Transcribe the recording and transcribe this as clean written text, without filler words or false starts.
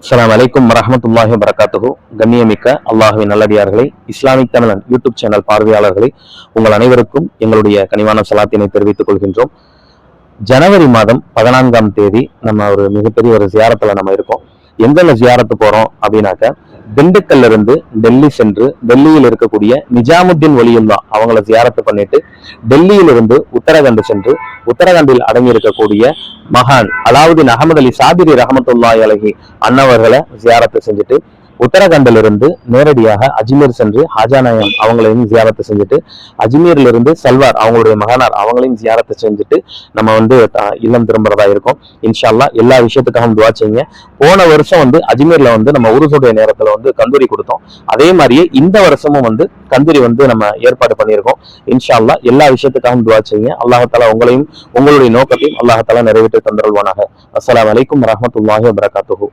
அஸ்ஸலாமு அலைக்கும் வரஹ்மத்துல்லாஹி வபரகாத்துஹு. கண்ணியமிக்க அல்லாஹ்வின் நல்லடியார்களை, இஸ்லாமிக் தமிழன் யூடியூப் சேனல் பார்வையாளர்களை, உங்கள் அனைவருக்கும் எங்களுடைய கனிவான சலாத்தினை தெரிவித்துக் கொள்கின்றோம். ஜனவரி மாதம் 14ஆம் தேதி நம்ம ஒரு மிகப்பெரிய ஒரு ஜியாரத்துல நம்ம இருக்கோம். எங்கெல்லாம் ஜியாரத்து போறோம் அப்படின்னாக்க, திண்டுக்கல்ல இருந்து டெல்லி சென்று டெல்லியில் இருக்கக்கூடிய நிஜாமுத்தீன் வலியுல்லா அவங்கள ஜியாரத்து பண்ணிட்டு, டெல்லியிலிருந்து உத்தரகண்ட் சென்று உத்தரகண்டில் அடங்கி இருக்கக்கூடிய மகான் அலாவுதீன் அகமது அலி சாபிரி ரஹமத்துல்லாஹி அலைஹி அன்னவர்களை ஜியாரத்து செஞ்சுட்டு, உத்தரகண்டிலிருந்து நேரடியாக அஜ்மீர் சென்று ஹாஜாநாயம் அவங்களையும் ஜியாரத்து செஞ்சுட்டு, அஜ்மீர்ல இருந்து சல்வார் அவங்களுடைய மகனார் அவங்களையும் ஜியாரத்து செஞ்சுட்டு நம்ம இல்லம் திரும்புறதா இருக்கும். இன்ஷா அல்லாஹ் எல்லா விஷயத்துக்காகவும் துவா செய்யுங்க. போன வருஷம் அஜ்மீர்ல நம்ம உருசுடைய நேரத்துல கந்தூரி கொடுத்தோம். அதே மாதிரியே இந்த வருஷமும் கந்தூரி நம்ம ஏற்பாடு பண்ணியிருக்கோம். இன்ஷா அல்லாஹ் எல்லா விஷயத்துக்காகவும் துவா செய்யுங்க. அல்லாஹ் உங்களையும் உங்களுடைய நோக்கத்தையும் அல்லாஹ் நிறைவேற்றி தந்தருள்வானாக. அஸ்ஸலாமு அலைக்கும் வரஹ்மத்துல்லாஹி வபரகாத்துஹு.